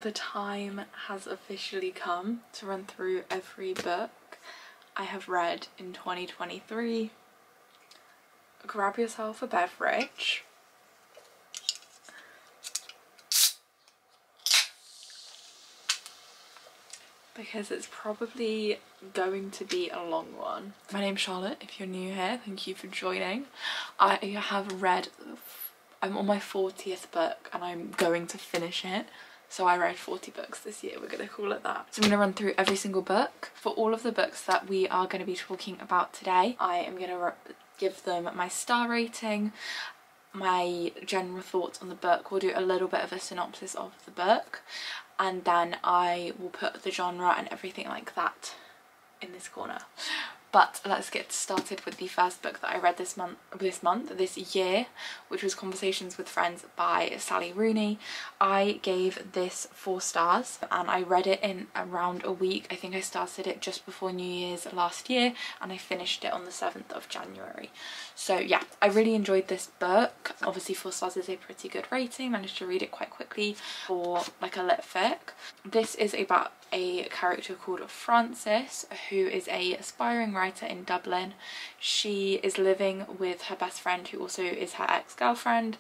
The time has officially come to run through every book I have read in 2023. Grab yourself a beverage. Because it's probably going to be a long one. My name's Charlotte, if you're new here, thank you for joining. I have read, I'm on my 40th book and I'm going to finish it. So I read 40 books this year, we're going to call it that. So I'm going to run through every single book. For all of the books that we are going to be talking about today, I am going to give them my star rating, my general thoughts on the book. We'll do a little bit of a synopsis of the book, and then I will put the genre and everything like that in this corner. But let's get started with the first book that I read this year, which was Conversations with Friends by Sally Rooney. I gave this 4 stars and I read it in around a week. I think I started it just before New Year's last year and I finished it on the 7th of January. So yeah, I really enjoyed this book. Obviously 4 stars is a pretty good rating. Managed to read it quite quickly for like a lit fic. This is about a character called Frances, who is a aspiring writer in Dublin. She is living with her best friend, who also is her ex-girlfriend,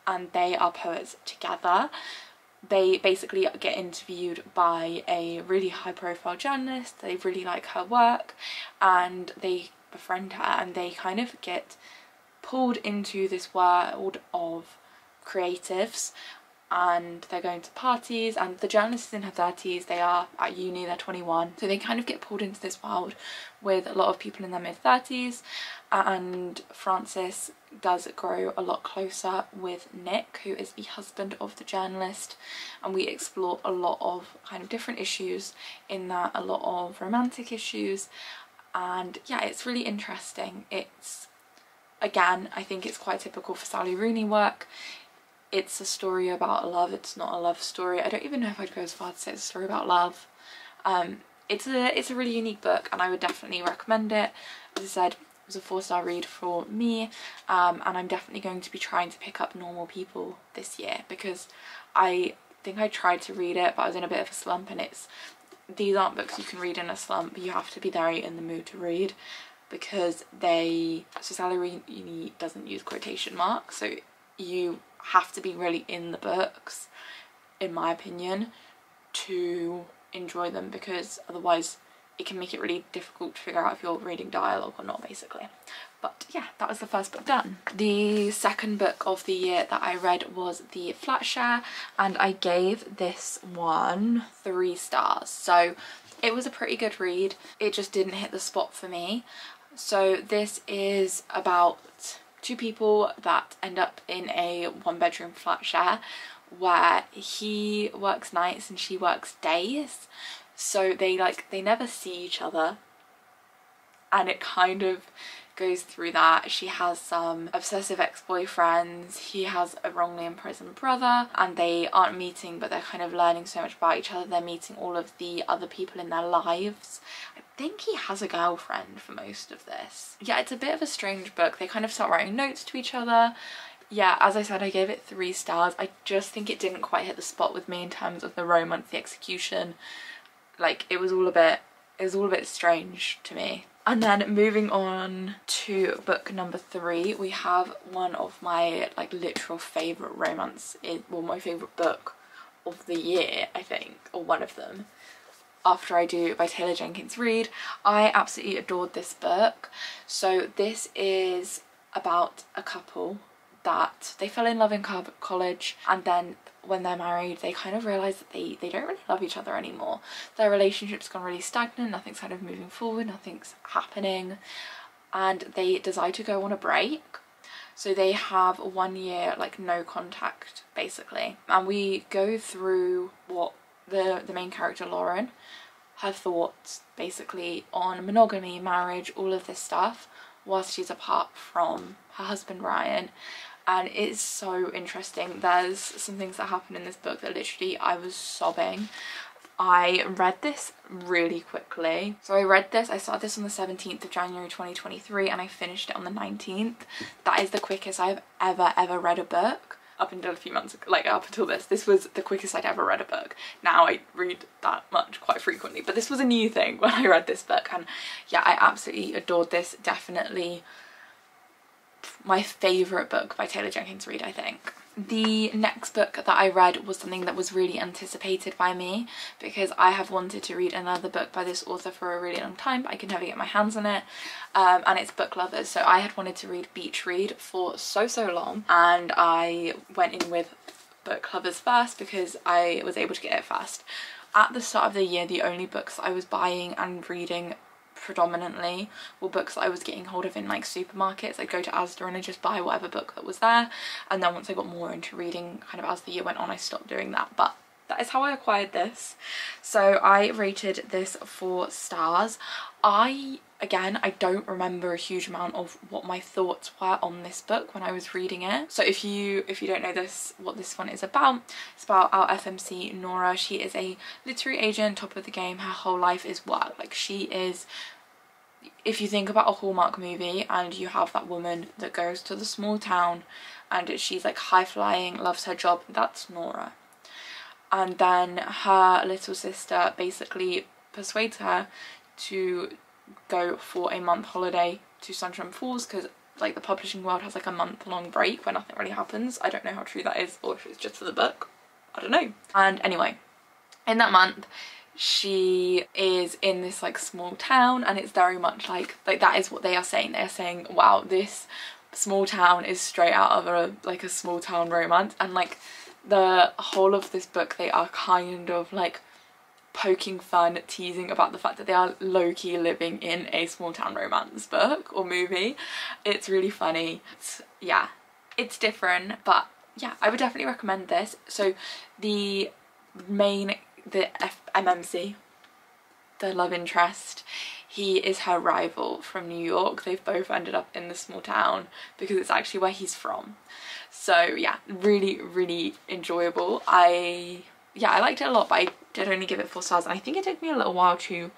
and they are poets together. They basically get interviewed by a really high-profile journalist. They really like her work and they befriend her, and they kind of get pulled into this world of creatives, and they're going to parties, and the journalist is in her 30s, they are at uni, they're 21, so they kind of get pulled into this world with a lot of people in their mid-30s, and Frances does grow a lot closer with Nick, who is the husband of the journalist, and we explore a lot of kind of different issues in that, a lot of romantic issues, and yeah, it's really interesting. It's, again, I think it's quite typical for Sally Rooney work. It's a story about love, it's not a love story. I don't even know if I'd go as far to say it's a story about love. It's a really unique book and I would definitely recommend it. As I said, it was a 4-star read for me, and I'm definitely going to be trying to pick up Normal People this year, because I think I tried to read it but I was in a bit of a slump, and these aren't books you can read in a slump. You have to be very in the mood to read, because Sally Rooney doesn't use quotation marks, so you have to be really in the books, in my opinion, to enjoy them, because otherwise it can make it really difficult to figure out if you're reading dialogue or not, basically. But yeah, that was the first book done. The second book of the year that I read was The Flat Share, and I gave this one 3 stars. So it was a pretty good read, it just didn't hit the spot for me. So this is about 2 people that end up in a 1-bedroom flat share where he works nights and she works days, so they never see each other, and it kind of goes through that. She has some obsessive ex-boyfriends, he has a wrongly imprisoned brother, and they aren't meeting but they're kind of learning so much about each other. They're meeting all of the other people in their lives. I think he has a girlfriend for most of this. Yeah, it's a bit of a strange book. They kind of start writing notes to each other. Yeah, as I said, I gave it 3 stars. I just think it didn't quite hit the spot with me in terms of the romance, the execution. Like, it was all a bit strange to me. And then moving on to book number 3, we have one of my like literal favourite romance, well, my favourite book of the year, I think, or one of them. After I Do by Taylor Jenkins Reid. I absolutely adored this book. So this is about a couple that they fell in love in college, and then when they're married they kind of realise that they don't really love each other anymore. Their relationship's gone really stagnant, nothing's kind of moving forward, nothing's happening, and they decide to go on a break. So they have 1 year like no contact basically, and we go through what the main character Lauren, her thoughts basically on monogamy, marriage, all of this stuff whilst she's apart from her husband Ryan. And it's so interesting. There's some things that happen in this book that literally I was sobbing. I read this really quickly. So I started this on the 17th of January 2023 and I finished it on the 19th. That is the quickest I've ever read a book. up until a few months ago, like up until this was the quickest I'd ever read a book. Now I read that much quite frequently, but this was a new thing when I read this book, and yeah, I absolutely adored this. Definitely my favourite book by Taylor Jenkins Reid, I think. The next book that I read was something that was really anticipated by me, because I have wanted to read another book by this author for a really long time, but I could never get my hands on it, and it's Book Lovers. So I had wanted to read Beach Read for so long, and I went in with Book Lovers first because I was able to get it first. At the start of the year, the only books I was buying and reading predominantly were books that I was getting hold of in like supermarkets. I'd go to Asda and I'd just buy whatever book that was there, and then once I got more into reading kind of as the year went on, I stopped doing that. But that is how I acquired this. So I rated this 4 stars. Again, I don't remember a huge amount of what my thoughts were on this book when I was reading it. So if you don't know what this one is about, it's about our FMC Nora. She is a literary agent, top of the game. Her whole life is work. Like, she is, if you think about a Hallmark movie and you have that woman that goes to the small town and she's like high flying, loves her job, that's Nora. And then her little sister basically persuades her to go for a month holiday to Sunshine Falls, because like the publishing world has like a month-long break where nothing really happens. I don't know how true that is, or if it's just for the book, I don't know. And anyway, in that month she is in this like small town, and it's very much like that is what they are saying. They're saying, wow, this small town is straight out of a small town romance. And like the whole of this book, they are kind of like poking fun, teasing about the fact that they are low-key living in a small town romance book or movie. It's really funny. Yeah, it's different, but yeah, I would definitely recommend this. So the MMC, the love interest, he is her rival from New York. They've both ended up in the small town because it's actually where he's from. So yeah, really enjoyable. I liked it a lot, but I did only give it 4 stars, and I think it took me a little while to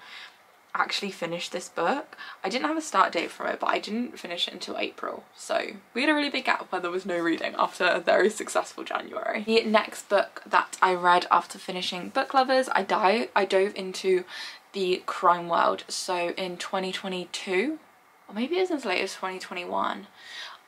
actually finish this book. I didn't have a start date for it, but I didn't finish it until April, so we had a really big gap where there was no reading after a very successful January. The next book that I read after finishing Book Lovers, I dove into the crime world. So in 2022, or maybe it was as late as 2021,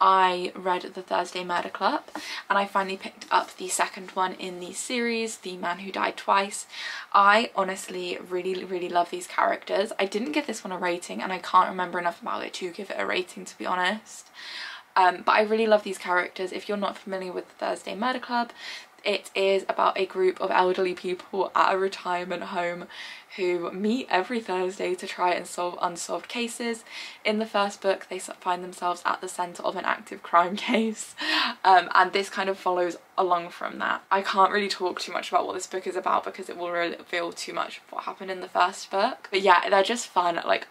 I read The Thursday Murder Club, and I finally picked up the second one in the series, The Man Who Died Twice. I honestly really love these characters. I didn't give this one a rating, and I can't remember enough about it to give it a rating, to be honest. But I really love these characters. If you're not familiar with The Thursday Murder Club, it is about a group of elderly people at a retirement home who meet every Thursday to try and solve unsolved cases. In the first book, they find themselves at the centre of an active crime case, and this kind of follows along from that. I can't really talk too much about what this book is about because it will reveal too much of what happened in the first book. But yeah, they're just fun, like,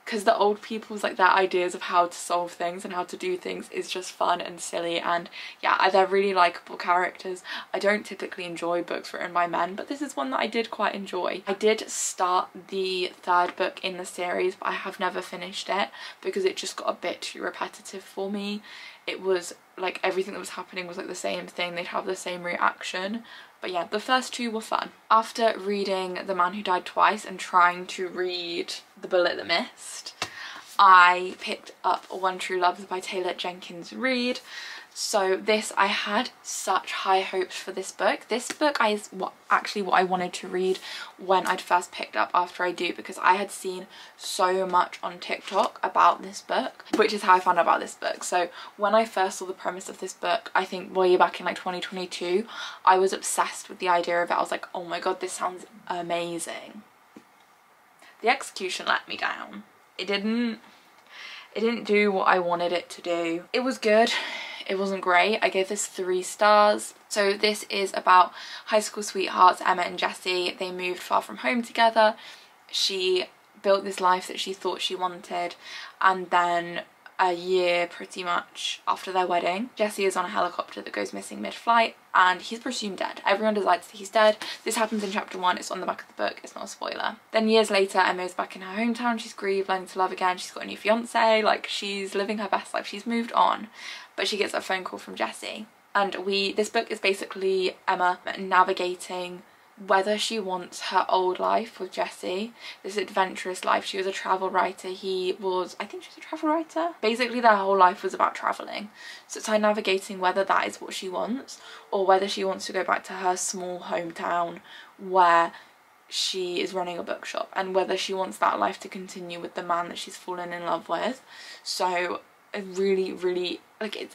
because the old people's like their ideas of how to solve things and how to do things is just fun and silly, and yeah, they're really likeable characters. I don't typically enjoy books written by men, but this is one that I did quite enjoy. I did start the 3rd book in the series, but I have never finished it because it just got a bit too repetitive for me. It was like everything that was happening was like the same thing, they'd have the same reaction. But yeah, the first 2 were fun. After reading The Man Who Died Twice and trying to read The Bullet That Missed, I picked up One True Love by Taylor Jenkins Reid. So this, I had such high hopes for this book. This book is actually what I wanted to read when I'd first picked up After I Do, because I had seen so much on TikTok about this book, which is how I found out about this book. So when I first saw the premise of this book, I think way back in like 2022, I was obsessed with the idea of it. I was like, oh my god, this sounds amazing. The execution let me down. It didn't do what I wanted it to do. It was good. It wasn't great. I gave this 3 stars. So this is about high school sweethearts Emma and Jessie. They moved far from home together. She built this life that she thought she wanted, and then a year pretty much after their wedding, Jessie is on a helicopter that goes missing mid-flight, and he's presumed dead. Everyone decides that he's dead. This happens in chapter 1. It's on the back of the book. It's not a spoiler. Then years later, Emma's back in her hometown. She's grieved, learning to love again. She's got a new fiance. Like, she's living her best life. She's moved on. But she gets a phone call from Jessie, And this book is basically Emma navigating whether she wants her old life with Jesse, this adventurous life. She was a travel writer, he was, I think she was a travel writer. Basically their whole life was about travelling. So it's her navigating whether that is what she wants, or whether she wants to go back to her small hometown where she is running a bookshop, and whether she wants that life to continue with the man that she's fallen in love with. So really, like, it's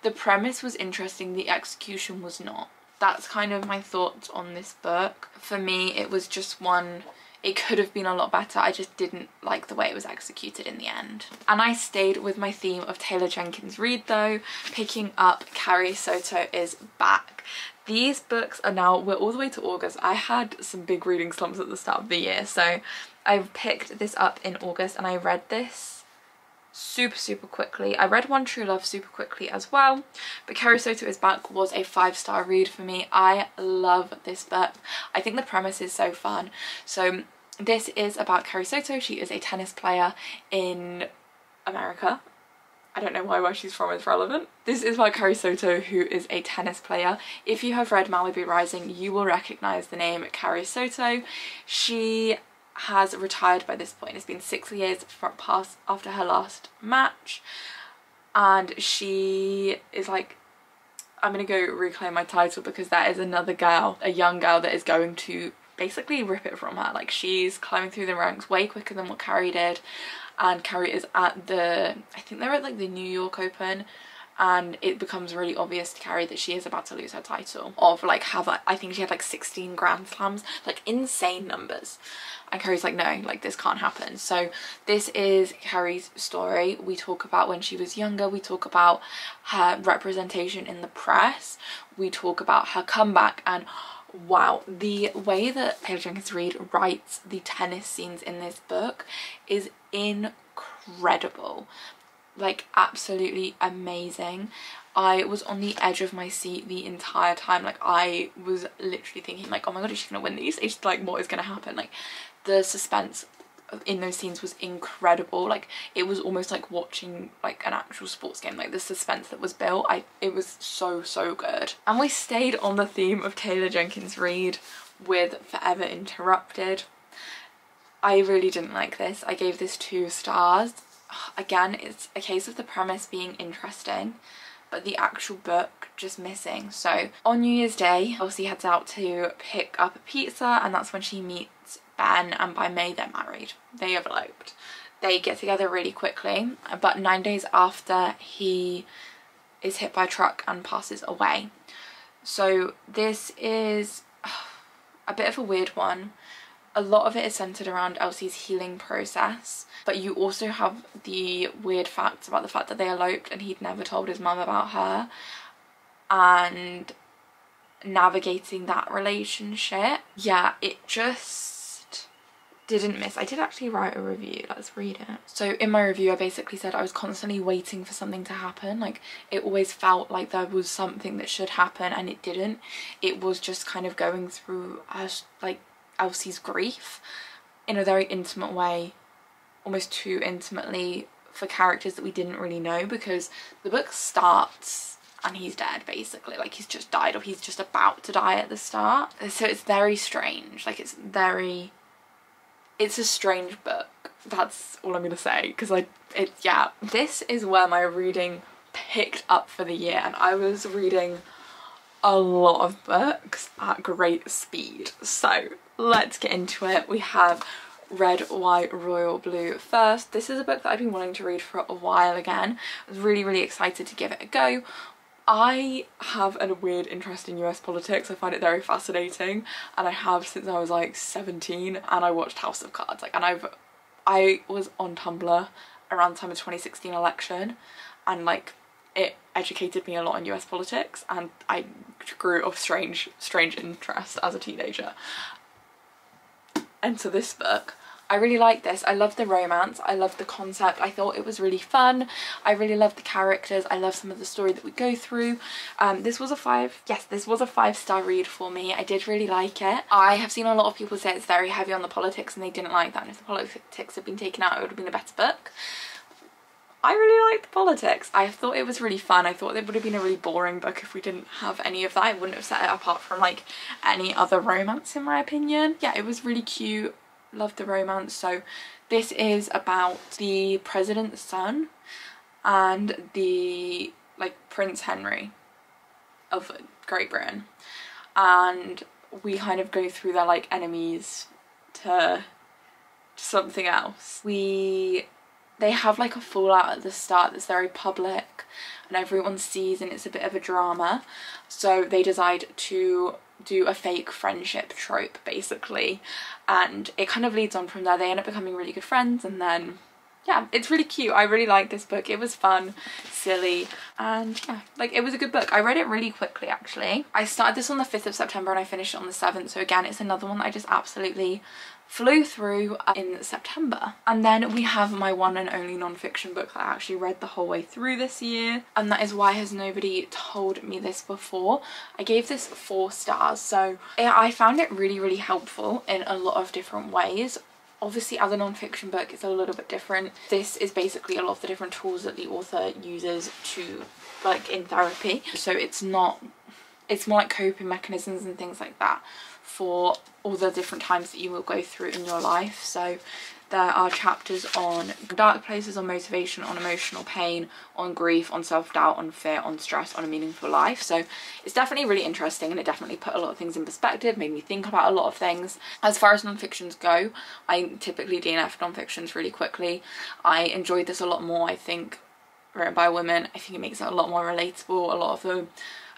the premise was interesting, the execution was not. That's kind of my thoughts on this book. For me, it was just one, it could have been a lot better. I just didn't like the way it was executed in the end. And I stayed with my theme of Taylor Jenkins Reid though, picking up Carrie Soto is Back. These books are now, we're all the way to August. I had some big reading slumps at the start of the year, so I've picked this up in August and I read this super quickly. I read One True Love super quickly as well, but Carrie Soto is Back was a 5-star read for me. I love this book. I think the premise is so fun. So this is about Carrie Soto. She is a tennis player in America. I don't know why where she's from is relevant. This is about Carrie Soto, who is a tennis player. If you have read Malibu Rising, you will recognise the name Carrie Soto. She has retired by this point. It's been 6 years past after her last match, and she is like, I'm gonna go reclaim my title, because there is another girl, a young girl, that is going to basically rip it from her. Like, she's climbing through the ranks way quicker than what Carrie did, and Carrie is at the, I think they're at like the New York Open, and it becomes really obvious to Carrie that she is about to lose her title of like, I think she had like 16 Grand Slams, like insane numbers. And Carrie's like, no, like this can't happen. So this is Carrie's story. We talk about when she was younger, we talk about her representation in the press, we talk about her comeback, and wow, the way that Taylor Jenkins Reid writes the tennis scenes in this book is incredible. Like, absolutely amazing. I was on the edge of my seat the entire time. Like, I was literally thinking like, oh my god, is she gonna win these? It's like, what is gonna happen? Like, the suspense in those scenes was incredible. Like, it was almost like watching like an actual sports game. Like, the suspense that was built, it was so good. And we stayed on the theme of Taylor Jenkins Reid with Forever Interrupted. I really didn't like this. I gave this 2 stars. Again, it's a case of the premise being interesting, but the actual book just missing. So on New Year's Day, Elsie heads out to pick up a pizza, and that's when she meets Ben, and by May they're married. They have eloped. They get together really quickly, but 9 days after, he is hit by a truck and passes away. So this is a bit of a weird one. A lot of it is centered around Elsie's healing process, but you also have the weird facts about the fact that they eloped and he'd never told his mum about her, and navigating that relationship. Yeah, it just didn't miss. I did actually write a review, let's read it. So in my review I basically said I was constantly waiting for something to happen. Like, it always felt like there was something that should happen and it didn't. It was just kind of going through us, like, Elsie's grief in a very intimate way, almost too intimately for characters that we didn't really know, because the book starts and he's dead basically. Like, he's just died, or he's just about to die at the start. So it's very strange. Like, it's a strange book. That's all I'm gonna say, because yeah, this is where my reading picked up for the year, and I was reading a lot of books at great speed. So let's get into it. We have Red, White, Royal Blue first. This is a book that I've been wanting to read for a while again. I was really excited to give it a go. I have a weird interest in US politics. I find it very fascinating, and I have since I was like 17, and I watched House of Cards. Like, and I was on Tumblr around the time of 2016 election, and like, it educated me a lot in US politics, and I grew of strange interest as a teenager. And so this book, I really like this. I love the romance, I love the concept, I thought it was really fun, I really love the characters, I love some of the story that we go through. This was a 5-star read for me. I did really like it. I have seen a lot of people say it's very heavy on the politics and they didn't like that, and if the politics had been taken out it would have been a better book. I really liked the politics. I thought it was really fun. I thought it would have been a really boring book if we didn't have any of that. I wouldn't have set it apart from like any other romance in my opinion. Yeah, it was really cute. Loved the romance. So this is about the president's son and the like Prince Henry of Great Britain, and we kind of go through their like enemies to something else. They have like a fallout at the start that's very public and everyone sees, and it's a bit of a drama, so they decide to do a fake friendship trope basically, and it kind of leads on from there. They end up becoming really good friends, and then yeah, it's really cute. I really liked this book. It was fun, silly, and yeah, like it was a good book. I read it really quickly actually. I started this on the 5th of September and I finished it on the 7th, so again it's another one that I just absolutely flew through in September. And then we have my one and only non-fiction book that I actually read the whole way through this year, and that is Why Has Nobody Told Me This Before. I gave this 4 stars, so I found it really helpful in a lot of different ways. Obviously as a non-fiction book it's a little bit different. This is basically a lot of the different tools that the author uses to like in therapy, so it's more like coping mechanisms and things like that for all the different times that you will go through in your life. So there are chapters on dark places, on motivation, on emotional pain, on grief, on self-doubt, on fear, on stress, on a meaningful life. So it's definitely really interesting, and it definitely put a lot of things in perspective, made me think about a lot of things. As far as non-fictions go, I typically DNF non-fictions really quickly. I enjoyed this a lot more, I think, written by women. I think it makes it a lot more relatable. A lot of the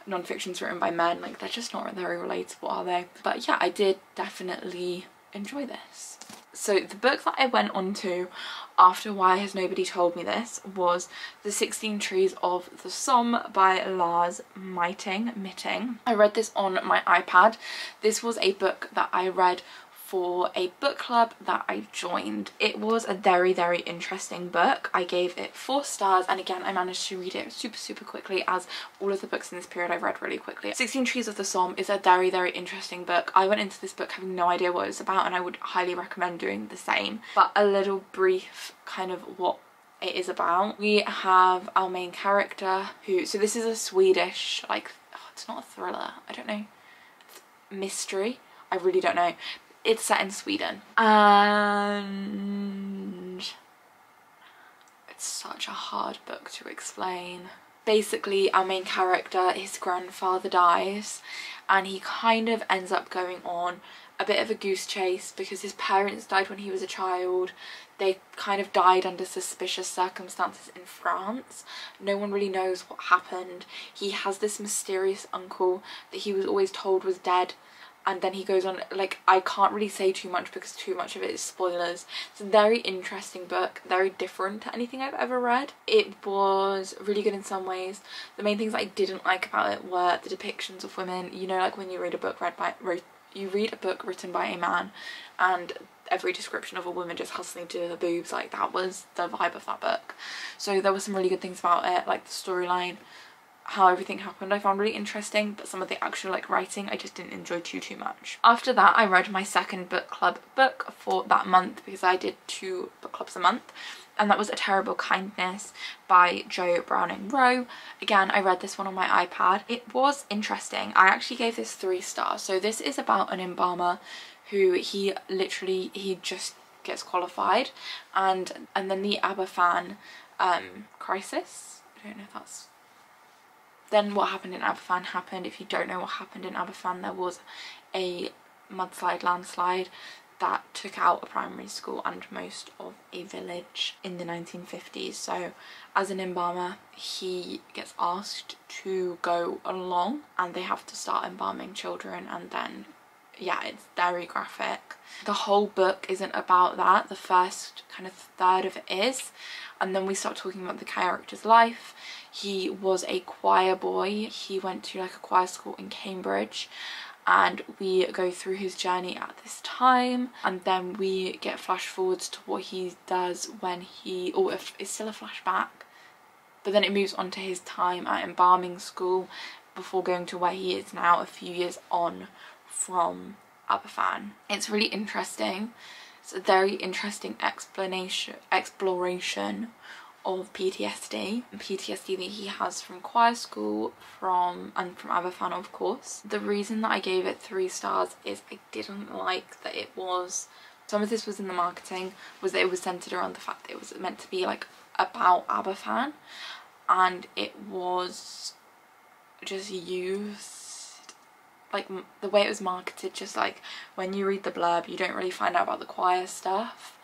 non-fictions written by men, like they're just not very relatable, are they? But yeah, I did definitely enjoy this. So the book that I went on to after Why Has Nobody Told Me This was The 16 Trees of the Somme by Lars Mitting. I read this on my iPad. This was a book that I read for a book club that I joined. It was a very interesting book. I gave it 4 stars, and again I managed to read it super quickly, as all of the books in this period I've read really quickly. 16 Trees of the Somme is a very interesting book. I went into this book having no idea what it was about, and I would highly recommend doing the same. But a little brief kind of what it is about. We have our main character who, so this is a Swedish, like, oh, it's not a thriller, I don't know, mystery, I really don't know. It's set in Sweden, and it's such a hard book to explain. Basically our main character, his grandfather dies, and he kind of ends up going on a bit of a goose chase because his parents died when he was a child. They kind of died under suspicious circumstances in France. No one really knows what happened. He has this mysterious uncle that he was always told was dead, and then he goes on, like, I can't really say too much because too much of it is spoilers. It's a very interesting book, very different to anything I've ever read. It was really good in some ways. The main things I didn't like about it were the depictions of women. You know, like when you read a book written by a man and every description of a woman just hustling to the boobs, like that was the vibe of that book. So there were some really good things about it, like the storyline, how everything happened I found really interesting, but some of the actual like writing I just didn't enjoy too much. After that I read my second book club book for that month, because I did 2 book clubs a month, and that was A Terrible Kindness by Jo Browning Rowe. Again, I read this one on my iPad. It was interesting. I actually gave this 3 stars. So this is about an embalmer who he just gets qualified, and then the Aberfan crisis, I don't know if that's, then what happened in Aberfan happened. If you don't know what happened in Aberfan, there was a landslide that took out a primary school and most of a village in the 1950s. So as an embalmer, he gets asked to go along and they have to start embalming children, and then yeah, it's very graphic. The whole book isn't about that. The first kind of third of it is, and then we start talking about the character's life. He was a choir boy. He went to like a choir school in Cambridge, and we go through his journey at this time, and then we get flash forwards to what he does when he, or if it's still a flashback, but then it moves on to his time at embalming school before going to where he is now a few years on from Aberfan. It's really interesting. It's a very interesting exploration of PTSD that he has from choir school, and from Aberfan, of course. The reason that I gave it 3 stars is I didn't like that it was, some of this was in the marketing, was that it was centered around the fact that it was meant to be like about Aberfan, and it was just used, like the way it was marketed, just like when you read the blurb you don't really find out about the choir stuff.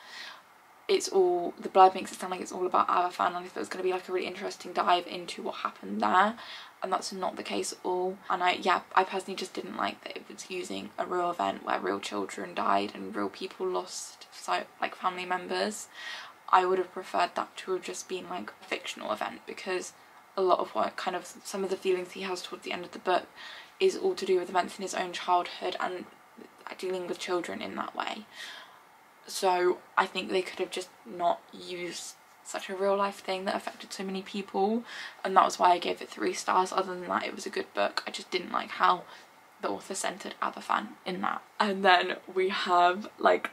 It's all, the blurb makes it sound like it's all about Aberfan, and I thought it was going to be like a really interesting dive into what happened there, and that's not the case at all. And I personally just didn't like that it was using a real event where real children died and real people lost, so like family members. I would have preferred that to have just been like a fictional event, because a lot of what kind of some of the feelings he has towards the end of the book is all to do with events in his own childhood and dealing with children in that way. So I think they could have just not used such a real life thing that affected so many people, and that was why I gave it 3 stars. Other than that, it was a good book. I just didn't like how the author centered Aberfan in that. And then we have like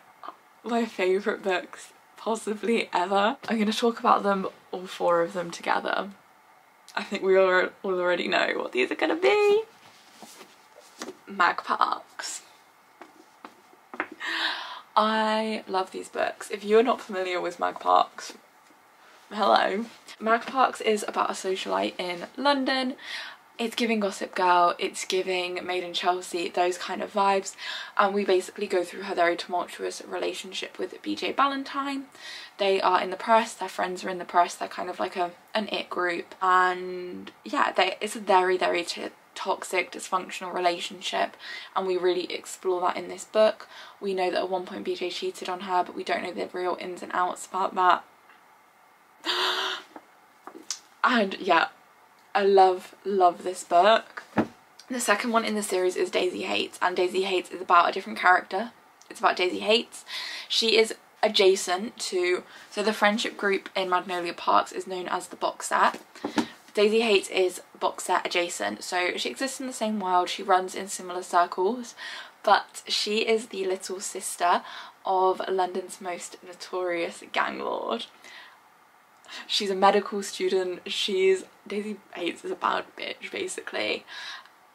my favourite books possibly ever. I'm going to talk about them, all 4 of them together. I think we all already know what these are going to be. Magparks. I love these books. If you're not familiar with Magparks, hello. Magparks is about a socialite in London. It's giving Gossip Girl, it's giving Made in Chelsea, those kind of vibes, and we basically go through her very tumultuous relationship with BJ Ballantyne. They are in the press, their friends are in the press, they're kind of like an it group, and yeah, it's a very, very toxic, dysfunctional relationship, and we really explore that in this book. We know that at one point BJ cheated on her, but we don't know the real ins and outs about that. And yeah, I love this book. The second one in the series is Daisy Hates, and Daisy Hates is about a different character. It's about Daisy Hates. She is adjacent to, so the friendship group in Magnolia Parks is known as the Box Set. Daisy Hates is Box Set adjacent, so she exists in the same world, she runs in similar circles, but she is the little sister of London's most notorious gang lord. She's a medical student. Daisy Hates is a bad bitch basically,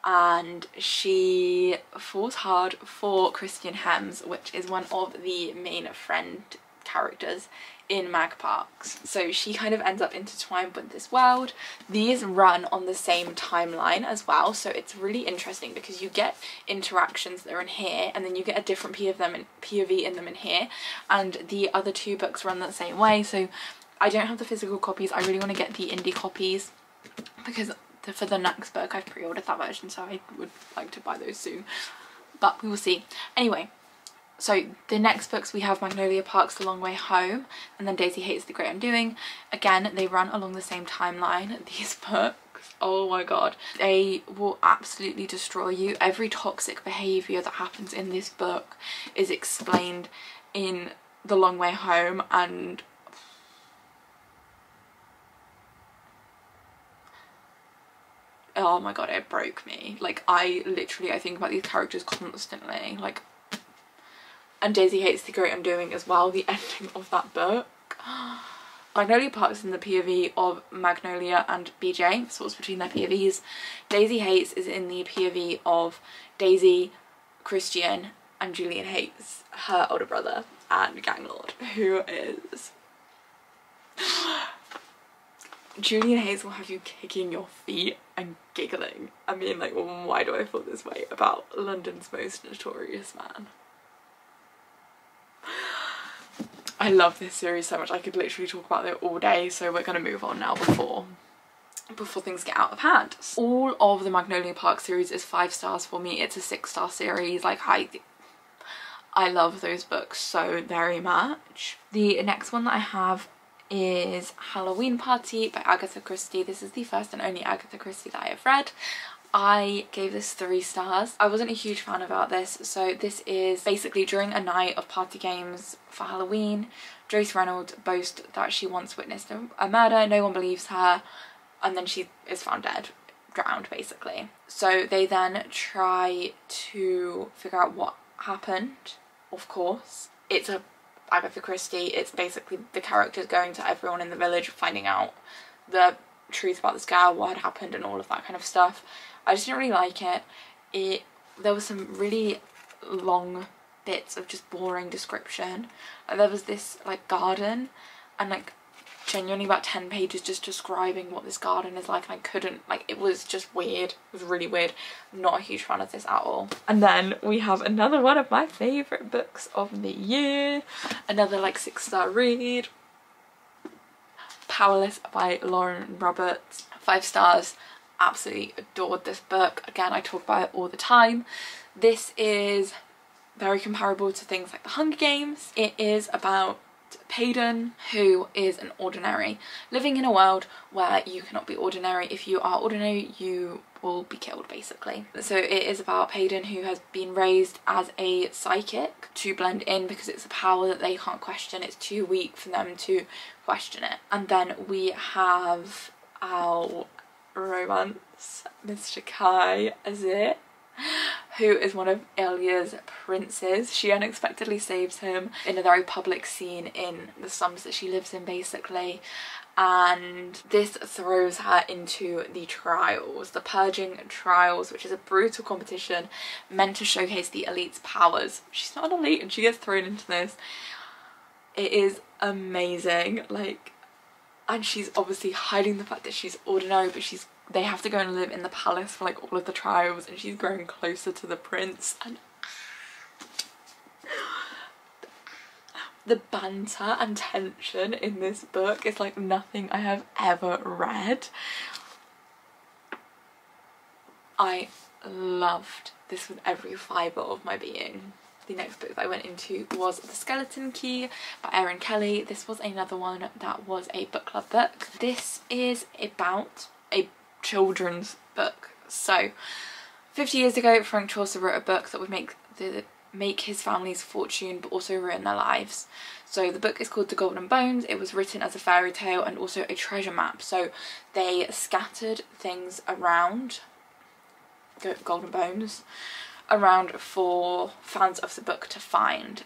and she falls hard for Christian Hems, which is one of the main friend characters in Magparks. So she kind of ends up intertwined with this world. These run on the same timeline as well, so it's really interesting because you get interactions that are in here and then you get a different POV in them in here, and the other 2 books run the same way. So I don't have the physical copies. I really want to get the indie copies because for the next book I've pre-ordered that version, so I would like to buy those soon, but we will see. Anyway, so the next books we have Magnolia Parks, The Long Way Home, and then Daisy Hates, The Great Undoing. Again, they run along the same timeline. These books, oh my god, they will absolutely destroy you. Every toxic behaviour that happens in this book is explained in The Long Way Home, and oh my god, it broke me. Like, I think about these characters constantly, like, and Daisy Hates, The Great Undoing as well, the ending of that book. Magnolia Parks is in the POV of Magnolia and BJ, so it's between their POVs. Daisy Hates is in the POV of Daisy, Christian, and Julian Hates, her older brother and gang lord, who is... Julian Hates will have you kicking your feet and giggling. I mean, like, why do I feel this way about London's most notorious man? I love this series so much. I could literally talk about it all day, so we're going to move on now before things get out of hand. All of the Magnolia Park series is 5 stars for me. It's a 6-star series. Like, I love those books so very much. The next one that I have is Halloween Party by Agatha Christie. This is the first and only Agatha Christie that I have read. I gave this 3 stars. I wasn't a huge fan about this. So this is basically during a night of party games for Halloween, Joyce Reynolds boasts that she once witnessed a murder. No one believes her, and then she is found dead, drowned basically. So they then try to figure out what happened, of course. It's a Agatha Christie. It's basically the characters going to everyone in the village, finding out the truth about this girl, what had happened and all of that kind of stuff. I just didn't really like it. There was some really long bits of just boring description. Like, there was this like garden and like genuinely about 10 pages just describing what this garden is like, and I couldn't, like, it was just weird. It was really weird. Not a huge fan of this at all. And then we have another one of my favourite books of the year, another like 6-star read, Powerless by Lauren Roberts. 5 stars. Absolutely adored this book. Again, I talk about it all the time. This is very comparable to things like The Hunger Games. It is about Payton, who is an ordinary, living in a world where you cannot be ordinary. If you are ordinary, you will be killed, basically. So it is about Payton, who has been raised as a psychic to blend in because it's a power that they can't question. It's too weak for them to question it. And then we have our romance, Mr. Kai Azir, who is one of Ilya's princes. She unexpectedly saves him in a very public scene in the slums that she lives in, basically, and this throws her into the trials, the purging trials, which is a brutal competition meant to showcase the elite's powers. She's not an elite and she gets thrown into this. It is amazing, like, and she's obviously hiding the fact that she's ordinary, but they have to go and live in the palace for like all of the trials, and she's growing closer to the prince, and the banter and tension in this book is like nothing I have ever read. I loved this with every fibre of my being. The next book that I went into was The Skeleton Key by Erin Kelly. This was another one that was a book club book. This is about a children's book. So 50 years ago, Frank Chaucer wrote a book that would make his family's fortune but also ruin their lives. So the book is called The Golden Bones. It was written as a fairy tale and also a treasure map. So they scattered things around, golden bones, around for fans of the book to find.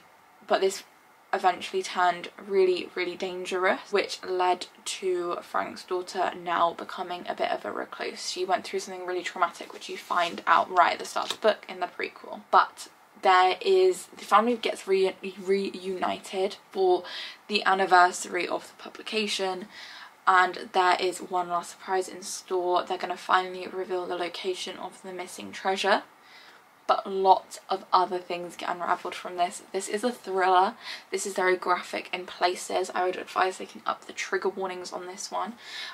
But this eventually turned really, really dangerous, which led to Frank's daughter now becoming a bit of a recluse. She went through something really traumatic, which you find out right at the start of the book in the prequel. But the family gets reunited for the anniversary of the publication, and there is one last surprise in store. They're going to finally reveal the location of the missing treasure, but lots of other things get unravelled from this. This is a thriller. This is very graphic in places. I would advise they can up the trigger warnings on this one.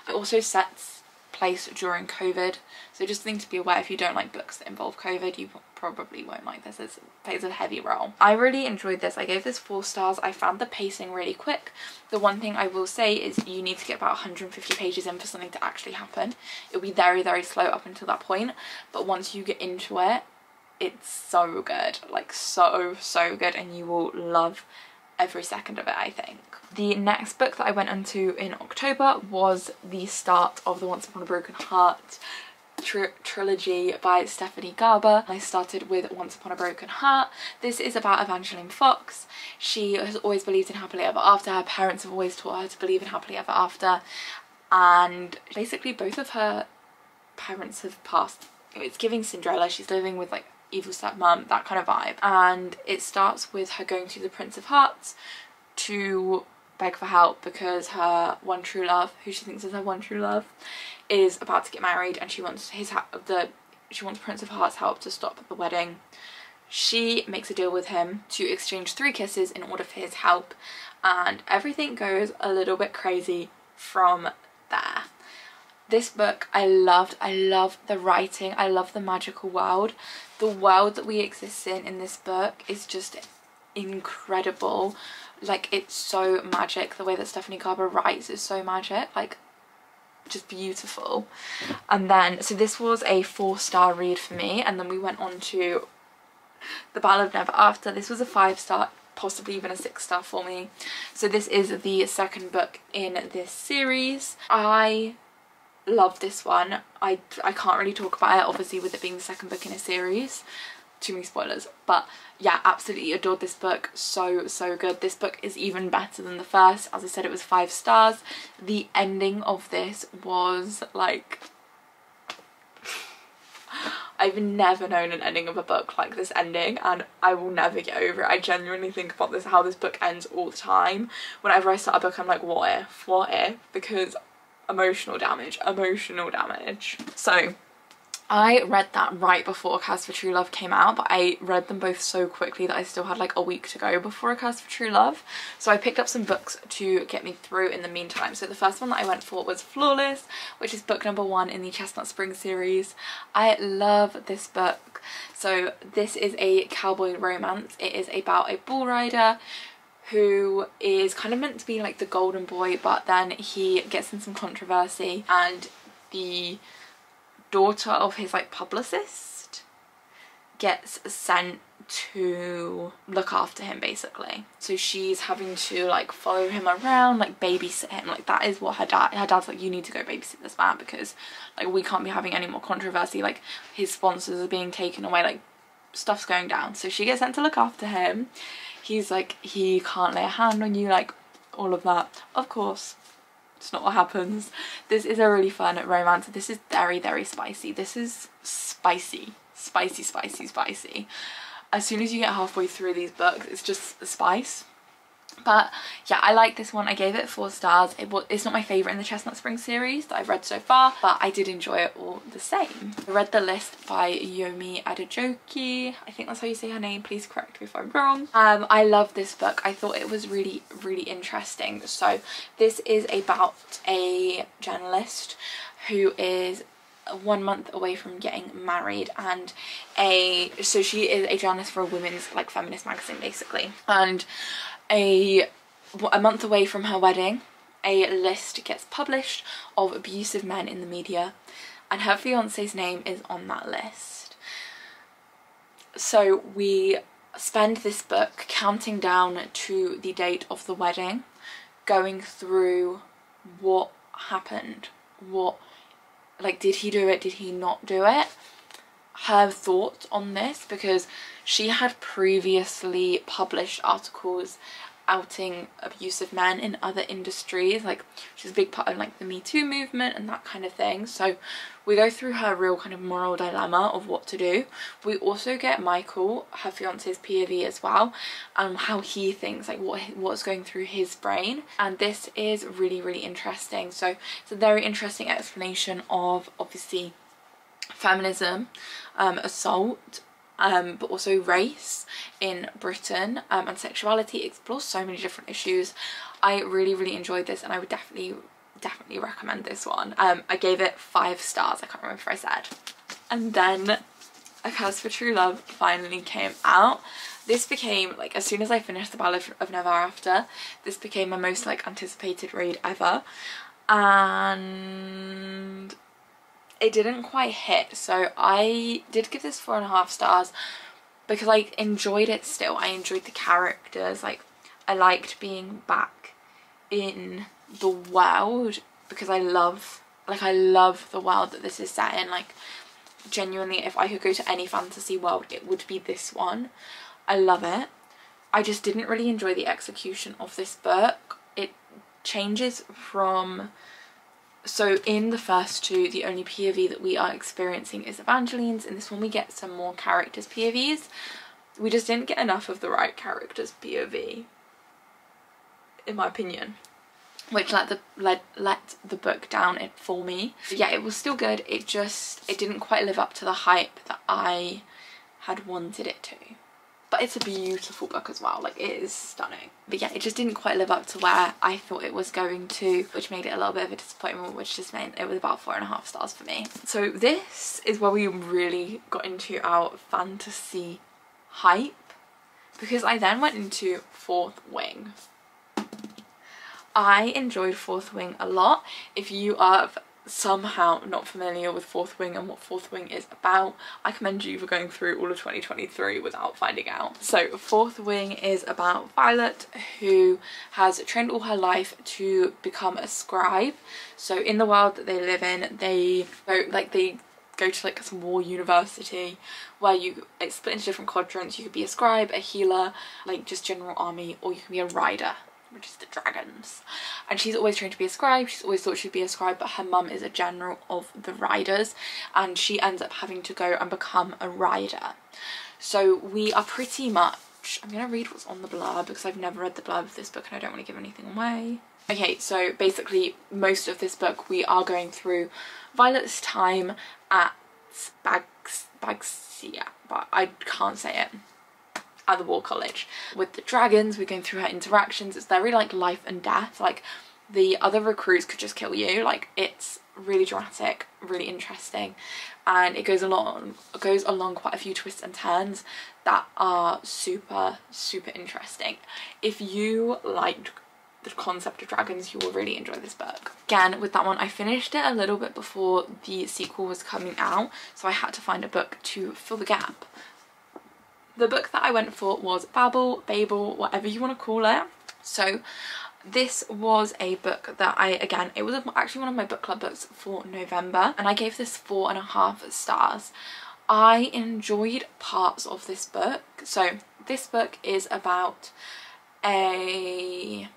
It also sets place during COVID, so just think to be aware, if you don't like books that involve COVID, you probably won't like this. It plays a heavy role. I really enjoyed this. I gave this 4 stars. I found the pacing really quick. The one thing I will say is you need to get about 150 pages in for something to actually happen. It'll be very, very slow up until that point, but once you get into it, it's so good, like so good, and you will love every second of it, I think. The next book that I went into in October was the start of the Once Upon a Broken Heart trilogy by Stephanie Garber. I started with Once Upon a Broken Heart. This is about Evangeline Fox. She has always believed in happily ever after. Her parents have always taught her to believe in happily ever after, and basically both of her parents have passed. It's giving Cinderella. She's living with like evil stepmom, that kind of vibe. And it starts with her going to the Prince of Hearts to beg for help because her one true love, who she thinks is her one true love, is about to get married, and she wants Prince of Hearts' help to stop the wedding. She makes a deal with him to exchange 3 kisses in order for his help, and everything goes a little bit crazy from there. This book I loved. I love the writing. I love the magical world. The world that we exist in this book is just incredible. Like, it's so magic. The way that Stephanie Garber writes is so magic. Like, just beautiful. And then, so this was a 4-star read for me, and then we went on to The Battle of Never After. This was a 5-star, possibly even a 6-star for me. So this is the second book in this series. I love this one. I can't really talk about it, obviously, with it being the second book in a series, too many spoilers, but yeah, absolutely adored this book. So good. This book is even better than the first. As I said, it was 5 stars. The ending of this was like, I've never known an ending of a book like this ending, and I will never get over it. I genuinely think about this, how this book ends all the time. Whenever I start a book, I'm like, what if, because emotional damage. So I read that right before A Curse for True Love came out, but I read them both so quickly that I still had like a week to go before A Curse for True Love. So I picked up some books to get me through in the meantime. So the first one that I went for was Flawless, which is book number 1 in the Chestnut Spring series. I love this book. So this is a cowboy romance. It is about a bull rider who is kind of meant to be like the golden boy, but then he gets in some controversy, and the daughter of his like publicist gets sent to look after him basically. So she's having to like follow him around, like babysit him. Like that is what her dad's like, you need to go babysit this man because like we can't be having any more controversy, like his sponsors are being taken away, like stuff's going down. So she gets sent to look after him. He's like, he can't lay a hand on you, like all of that. Of course, it's not what happens. This is a really fun romance. This is very spicy. This is spicy. As soon as you get halfway through these books, it's just spice. But yeah, I like this one. I gave it 4 stars. It's not my favourite in the Chestnut Spring series that I've read so far, but I did enjoy it all the same. I read The List by Yomi Adejoki. I think that's how you say her name. Please correct me if I'm wrong. I love this book. I thought it was really interesting. So this is about a journalist who is 1 month away from getting married, and so she is a journalist for a women's like feminist magazine basically, and a month away from her wedding, a list gets published of abusive men in the media, and her fiance's name is on that list. So we spend this book counting down to the date of the wedding, going through what happened, like did he do it, did he not do it, her thoughts on this, because she had previously published articles outing abusive men in other industries. Like she's a big part of like the Me Too movement and that kind of thing. So we go through her real kind of moral dilemma of what to do. We also get Michael, her fiance's POV as well, and how he thinks, like what's going through his brain. And this is really interesting. So it's a very interesting explanation of obviously feminism, assault, but also race in Britain, and sexuality. It explores so many different issues. I really enjoyed this, and I would definitely recommend this one. I gave it 5 stars. I can't remember if I said. And then A Curse for True Love finally came out. This became, like, as soon as I finished The Ballad of Never After, this became my most like anticipated read ever, and it didn't quite hit. So I did give this 4.5 stars because I enjoyed it still. I enjoyed the characters. Like I liked being back in the world because I love the world that this is set in. Like genuinely, if I could go to any fantasy world, it would be this one. I love it. I just didn't really enjoy the execution of this book. It changes from, so in the first 2, the only POV that we are experiencing is Evangeline's. In this one we get some more characters' POVs. We just didn't get enough of the right character's POV, in my opinion, which let the book down for me. But yeah, it was still good. It didn't quite live up to the hype that I had wanted it to. But it's a beautiful book as well, like it is stunning. But yeah, it just didn't quite live up to where I thought it was going to, which made it a little bit of a disappointment, which just meant it was about 4.5 stars for me. So this is where we really got into our fantasy hype, because I then went into Fourth Wing. I enjoyed Fourth Wing a lot. If you are somehow not familiar with Fourth Wing and what Fourth Wing is about, I commend you for going through all of 2023 without finding out. So Fourth Wing is about Violet, who has trained all her life to become a scribe. So in the world that they live in, they go to like some war university where it's split into different quadrants. You could be a scribe, a healer, like just general army, or you can be a rider, which is the dragons. And she's always trained to be a scribe. She's always thought she'd be a scribe, but her mum is a general of the riders, and she ends up having to go and become a rider. So we are pretty much, I'm going to read what's on the blurb because I've never read the blurb of this book and I don't want to give anything away. Okay, so basically most of this book we are going through Violet's time at Bagsia, but I can't say it, at the War College. With the dragons, we're going through her interactions. It's very like life and death, like the other recruits could just kill you. Like, it's really dramatic, really interesting, and it goes along quite a few twists and turns that are super interesting. If you liked the concept of dragons, you will really enjoy this book. Again, with that one, I finished it a little bit before the sequel was coming out, so I had to find a book to fill the gap. The book that I went for was Babel, whatever you want to call it. So this was a book that it was actually one of my book club books for November, and I gave this 4.5 stars. I enjoyed parts of this book. So this book is about a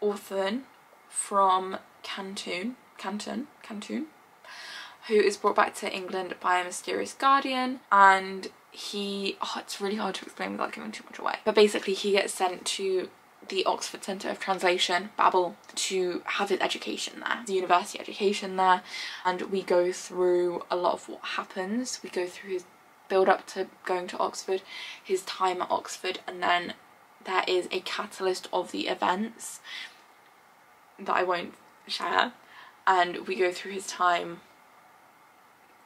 orphan from Canton, who is brought back to England by a mysterious guardian, and it's really hard to explain without giving too much away, but basically he gets sent to the Oxford Centre of Translation, Babel, to have his education there, the university education there, and we go through a lot of what happens. We go through his build up to going to Oxford, his time at Oxford, and then there is a catalyst of the events that I won't share, and we go through his time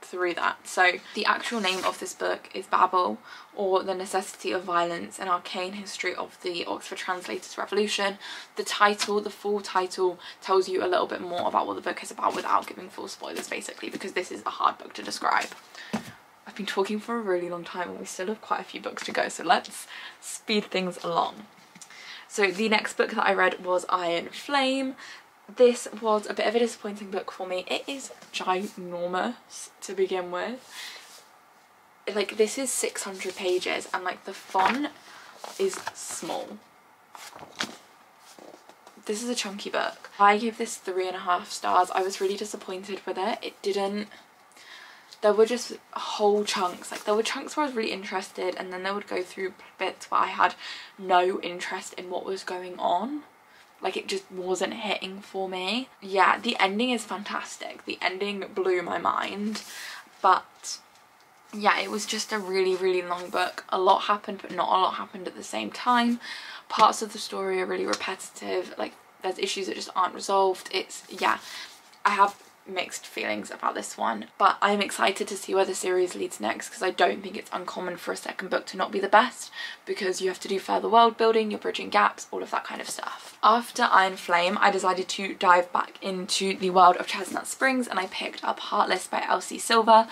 through that. So the actual name of this book is Babel, or The Necessity of Violence, an Arcane History of the Oxford Translators Revolution. The full title tells you a little bit more about what the book is about without giving full spoilers, basically, because this is a hard book to describe. I've been talking for a really long time and we still have quite a few books to go, so let's speed things along. So the next book that I read was Iron Flame. This was a bit of a disappointing book for me. It is ginormous to begin with. Like, this is 600 pages and like the font is small. This is a chunky book. I gave this 3.5 stars. I was really disappointed with it. There were just whole chunks, like there were chunks where I was really interested, and then they would go through bits where I had no interest in what was going on. Like, it just wasn't hitting for me. Yeah, the ending is fantastic. The ending blew my mind. But yeah, it was just a really long book. A lot happened, but not a lot happened at the same time. Parts of the story are really repetitive. Like, there's issues that just aren't resolved. Yeah, I have mixed feelings about this one, but I'm excited to see where the series leads next, because I don't think it's uncommon for a second book to not be the best, because you have to do further world building, you're bridging gaps, all of that kind of stuff. After Iron Flame, I decided to dive back into the world of Chestnut Springs, and I picked up Heartless by Elsie Silver.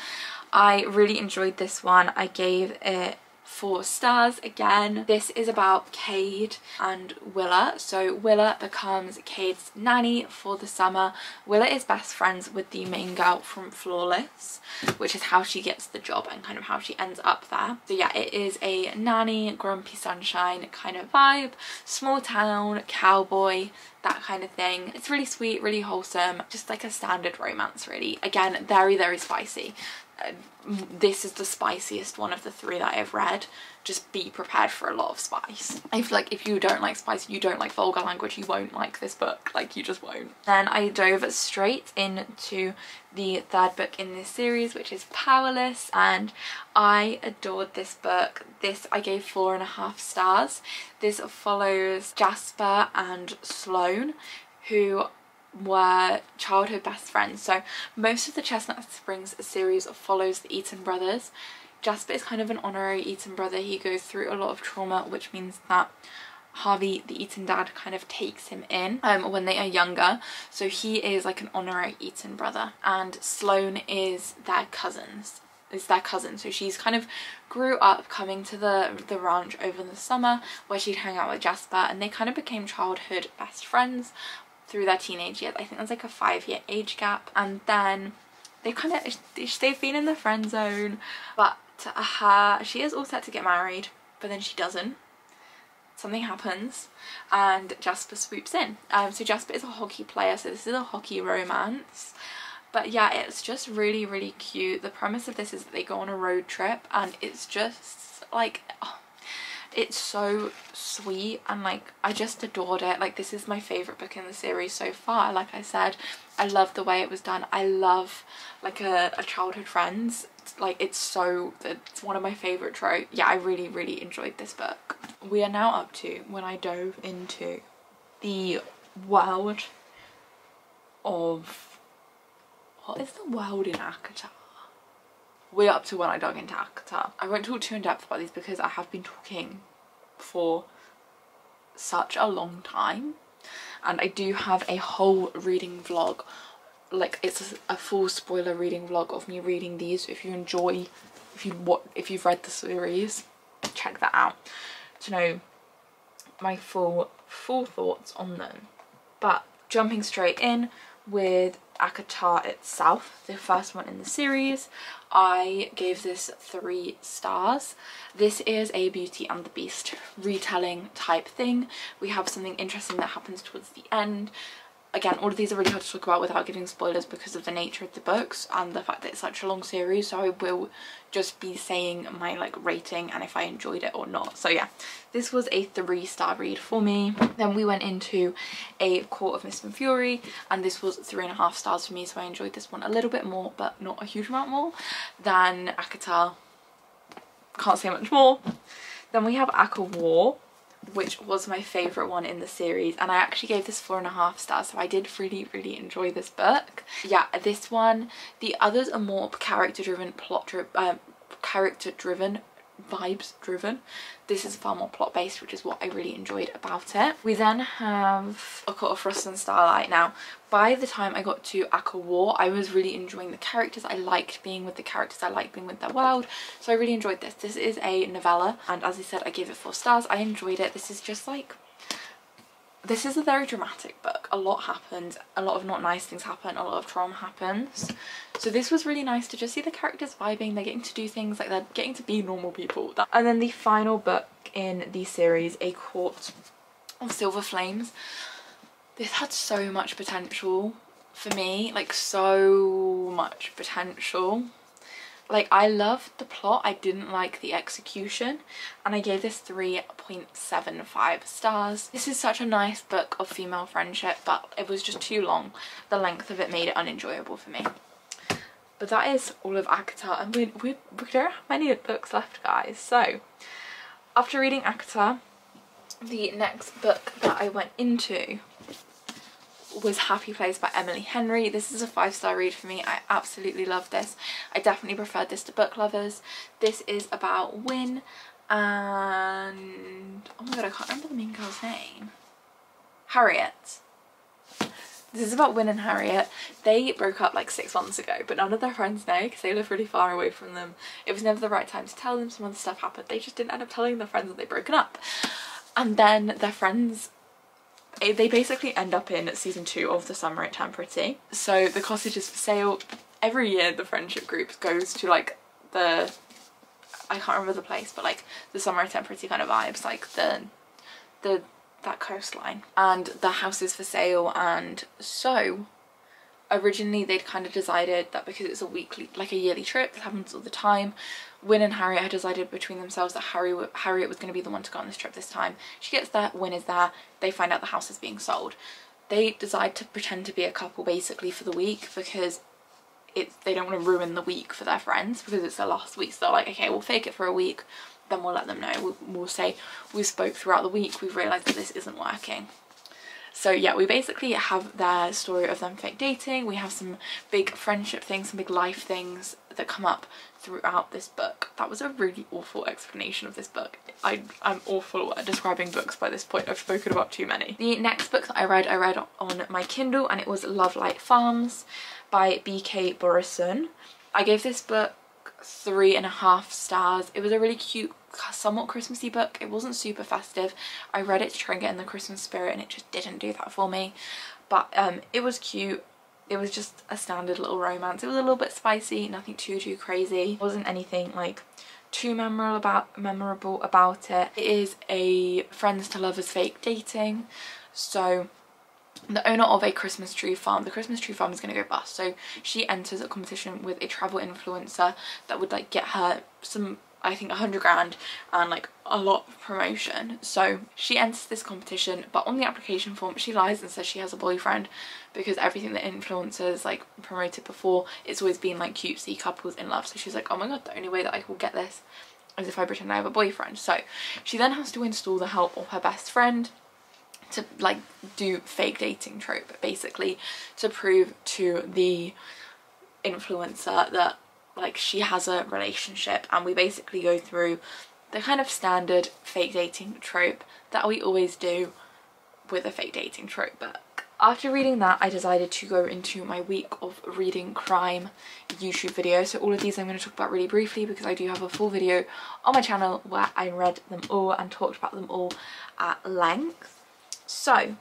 I really enjoyed this one. I gave it 4 stars again. This is about Cade and Willa. So Willa becomes Cade's nanny for the summer. Willa is best friends with the main girl from Flawless, which is how she gets the job and kind of how she ends up there. So yeah, it is a nanny, grumpy sunshine kind of vibe, small town, cowboy, that kind of thing. It's really sweet, really wholesome, just like a standard romance really. Again, very spicy. This is the spiciest one of the 3 that I've read. Just be prepared for a lot of spice. I feel like if you don't like spice, you don't like vulgar language, you won't like this book. Like, you just won't. Then I dove straight into the 3rd book in this series, which is Powerless, and I adored this book. This I gave 4.5 stars. This follows Jasper and Sloane, who were childhood best friends. So most of the Chestnut Springs series follows the Eaton brothers. Jasper is kind of an honorary Eaton brother. He goes through a lot of trauma, which means that Harvey, the Eaton dad, kind of takes him in when they are younger. So he is like an honorary Eaton brother, and Sloane is their cousin. So she's kind of grew up coming to the ranch over the summer where she'd hang out with Jasper, and they kind of became childhood best friends through their teenage years. I think there's like a 5-year age gap. And then they've been in the friend zone, but she is all set to get married, but then she doesn't. Something happens and Jasper swoops in. So Jasper is a hockey player, so this is a hockey romance. But yeah, it's just really, really cute. The premise of this is that they go on a road trip, and it's just like, oh, it's so sweet, and like I just adored it. Like, this is my favourite book in the series so far. Like I said, I love the way it was done. I love like a childhood friends. Like, it's one of my favourite tropes. Yeah, I really, really enjoyed this book. We are now up to when I dove into the world of, what is the world in ACOTAR? We're up to when I dug into ACOTAR. I won't talk too in depth about these because I have been talking for such a long time, and I do have a whole reading vlog. Like, it's a full spoiler reading vlog of me reading these. If you enjoy, if you've read the series, check that out to know my full thoughts on them. But jumping straight in with ACOTAR itself, the first one in the series, I gave this 3 stars. This is a Beauty and the Beast retelling type thing. We have something interesting that happens towards the end. Again, all of these are really hard to talk about without giving spoilers because of the nature of the books and the fact that it's such a long series, so I will just be saying my like rating and if I enjoyed it or not. So yeah, this was a 3-star read for me. Then we went into A Court of Mist and Fury, and this was 3.5 stars for me, so I enjoyed this one a little bit more, but not a huge amount more than ACOTAR. Can't say much more. Then we have ACOWAR, which was my favourite one in the series, and I actually gave this 4.5 stars, so I did really, really enjoy this book. Yeah, this one, the others are more character driven, character driven, vibes driven. This is far more plot based, which is what I really enjoyed about it. We then have A Court of Frost and Starlight. Now, by the time I got to ACOWAR, I was really enjoying the characters. I liked being with the characters, I liked being with their world, so I really enjoyed this. This is a novella, and as I said, I gave it 4 stars. I enjoyed it. This is just like, this is a very dramatic book. A lot happens, a lot of not nice things happen, a lot of trauma happens. So this was really nice to just see the characters vibing, they're getting to do things, like they're getting to be normal people. And then the final book in the series, A Court of Silver Flames. This had so much potential for me, like so much potential. Like, I loved the plot, I didn't like the execution, and I gave this 3.75 stars. This is such a nice book of female friendship, but it was just too long. The length of it made it unenjoyable for me. But that is all of ACOTAR, and we don't have many books left, guys. So, after reading ACOTAR, the next book that I went into was Happy Place by Emily Henry. This is a 5-star read for me. I absolutely love this. I definitely preferred this to Book Lovers. This is about Win and, oh my god, I can't remember the main girl's name. Harriet. This is about Win and Harriet. They broke up like 6 months ago, but none of their friends know because they live really far away from them. It was never the right time to tell them. Some other stuff happened. They just didn't end up telling their friends that they'd broken up. And then their friends, they basically end up in season 2 of The Summer at Temperity. So the cottage is for sale. Every year the friendship group goes to like the, I can't remember the place, but like the Summer at Temperity kind of vibes, like that coastline, and the house is for sale. And so originally they'd kind of decided that because it's a weekly, like a yearly trip that happens all the time, Win and Harriet had decided between themselves that Harriet was going to be the one to go on this trip this time. She gets there, Win is there, they find out the house is being sold. They decide to pretend to be a couple basically for the week because they don't want to ruin the week for their friends because it's their last week. So they're like, okay, we'll fake it for a week, then we'll let them know. We'll say we spoke throughout the week, we've realised that this isn't working. So yeah, we basically have their story of them fake dating. We have some big friendship things, some big life things that come up throughout this book. That was a really awful explanation of this book. I'm awful at describing books by this point. I've spoken about too many. The next book that I read on my Kindle, and it was Love Light Farms by B.K. Borison. I gave this book 3.5 stars. It was a really cute, somewhat Christmassy book. It wasn't super festive. I read it to try and get in the Christmas spirit and it just didn't do that for me. But it was cute. it was just a standard little romance. It was a little bit spicy, nothing too crazy. It wasn't anything like too memorable about it. It is a friends to lovers fake dating. So the owner of a Christmas tree farm, the Christmas tree farm is going to go bust, so she enters a competition with a travel influencer that would like get her some, I think 100 grand and like a lot of promotion. So she enters this competition, but on the application form she lies and says she has a boyfriend, because everything that influencers like promoted before, it's always been like cutesy couples in love. So she's like, oh my god, the only way that I will get this is if I pretend I have a boyfriend. So she then has to install the help of her best friend to like do fake dating trope, basically to prove to the influencer that like she has a relationship. And we basically go through the kind of standard fake dating trope that we always do with a fake dating trope book. After reading that, I decided to go into my week of reading crime YouTube videos. So all of these I'm going to talk about really briefly, because I do have a full video on my channel where I read them all and talked about them all at length. So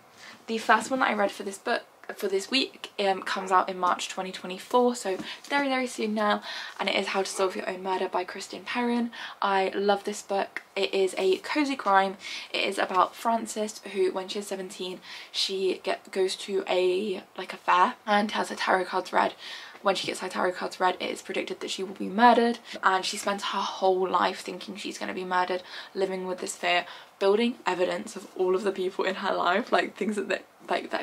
the first one that I read for this book for this week comes out in March 2024, so very soon now, and it is How to Solve Your Own Murder by Kristen Perrin. I love this book. It is a cozy crime. It is about Frances, who when she's 17 she goes to a fair and has her tarot cards read. When she gets her tarot cards read, it is predicted that she will be murdered, and she spends her whole life thinking she's going to be murdered, living with this fear, building evidence of all of the people in her life, like things that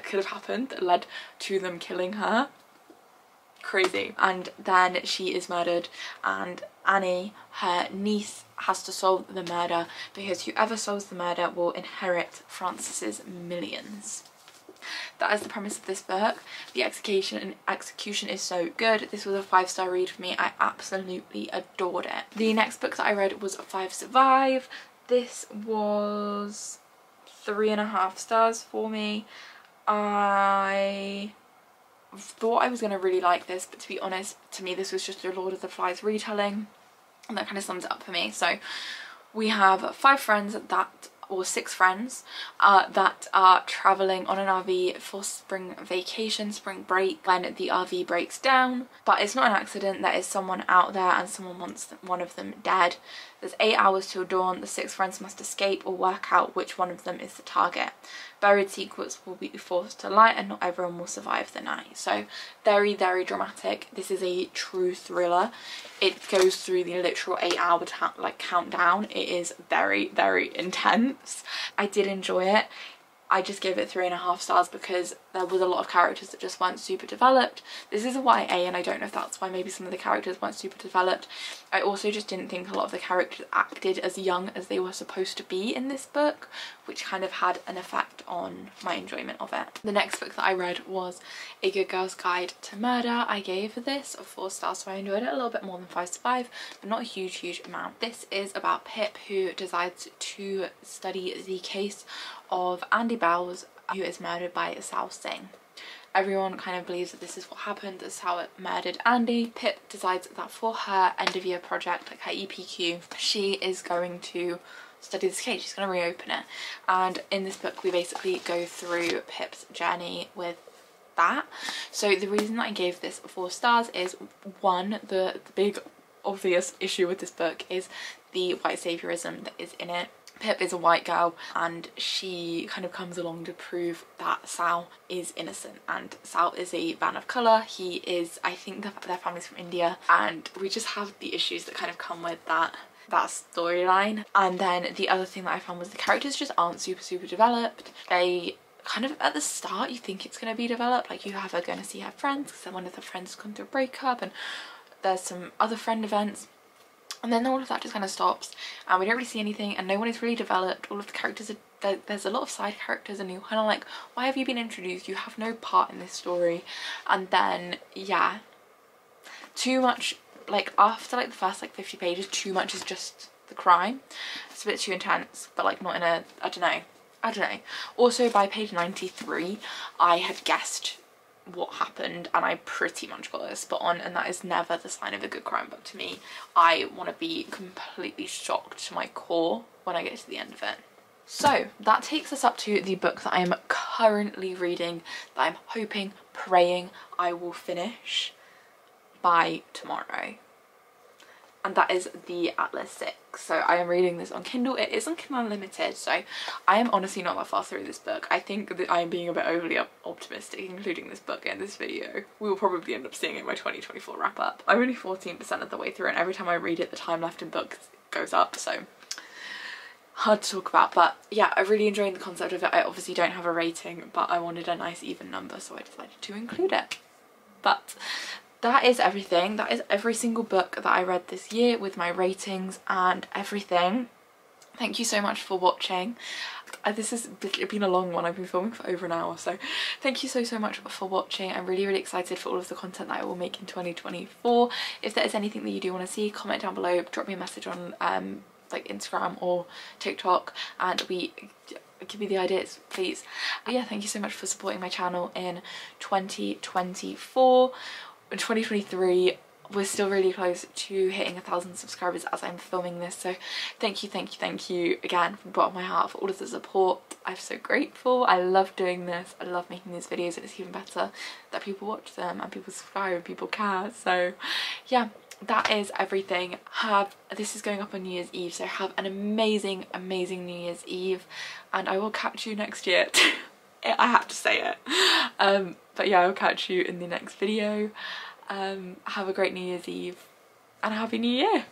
could have happened that led to them killing her. Crazy. And then she is murdered, and Annie, her niece, has to solve the murder, because whoever solves the murder will inherit Frances's millions. That is the premise of this book. The execution is so good. This was a 5-star read for me. I absolutely adored it. The next book that I read was 5 Survive. This was 3.5 stars for me. I thought I was going to really like this, but to be honest, to me this was just a Lord of the Flies retelling, and that kind of sums it up for me. So we have 5 friends or 6 friends that are travelling on an RV for spring vacation, spring break, when the RV breaks down. But it's not an accident. There is someone out there and someone wants one of them dead. There's 8 hours till dawn. The 6 friends must escape or work out which one of them is the target. Buried secrets will be forced to light, and not everyone will survive the night. So very dramatic. This is a true thriller. It goes through the literal 8-hour countdown. It is very intense. I did enjoy it. I just gave it 3.5 stars because there was a lot of characters that just weren't super developed. This is a YA, and I don't know if that's why maybe some of the characters weren't super developed. I also just didn't think a lot of the characters acted as young as they were supposed to be in this book, which kind of had an effect on my enjoyment of it. The next book that I read was A Good Girl's Guide to Murder. I gave this a 4 stars, so I enjoyed it a little bit more than 5 Survive, but not a huge amount. This is about Pip, who decides to study the case of Andy Bowles, who is murdered by Sal Singh. Everyone kind of believes that this is what happened, this is how it murdered Andy. Pip decides that for her end of year project, like her EPQ, she is going to study this case, she's going to reopen it. And in this book we basically go through Pip's journey with that. So the reason that I gave this 4 stars is, one, the big obvious issue with this book is the white saviorism that is in it. Pip is a white girl and she kind of comes along to prove that Sal is innocent, and Sal is a man of colour. He is, I think their family's from India, and we just have the issues that kind of come with that storyline. And then the other thing that I found was the characters just aren't super developed. They kind of, at the start you think it's going to be developed, like you have her going to see her friends because then one of the friends has gone through a breakup and there's some other friend events. And then all of that just kind of stops and we don't really see anything, and no one is really developed. All of the characters are, there's a lot of side characters, and you're kind of like, why have you been introduced? You have no part in this story. And then, yeah, too much, like after like the first like 50 pages, too much is just the crime. It's a bit too intense, but like not in a, I don't know. Also by page 93, I had guessed what happened and I pretty much got it spot on, and that is never the sign of a good crime book to me. I want to be completely shocked to my core when I get to the end of it. So that takes us up to the book that I am currently reading that I'm hoping, praying I will finish by tomorrow. And that is the Atlas 6. So I am reading this on Kindle. It is on Kindle Unlimited, so I am honestly not that far through this book. I think that I am being a bit overly optimistic including this book in this video. We will probably end up seeing it in my 2024 wrap up. I'm only 14% of the way through, and every time I read it the time left in books goes up, so hard to talk about. But yeah, I'm really enjoying the concept of it. I obviously don't have a rating, but I wanted a nice even number, so I decided to include it. But that is everything. That is every single book that I read this year with my ratings and everything. Thank you so much for watching. This has been a long one. I've been filming for over an hour, so thank you so much for watching. I'm really excited for all of the content that I will make in 2024. If there is anything that you do want to see, comment down below, drop me a message on like Instagram or TikTok, and give me the ideas, please. But yeah, thank you so much for supporting my channel in 2024. In 2023 we're still really close to hitting 1,000 subscribers as I'm filming this, so thank you again from the bottom of my heart for all of the support. I'm so grateful. I love doing this. I love making these videos, and it's even better that people watch them and people subscribe and people care. So yeah, that is everything. This is going up on New Year's Eve, so have an amazing New Year's Eve, and I will catch you next year. I have to say it. But yeah, I'll catch you in the next video. Have a great New Year's Eve and a Happy New Year.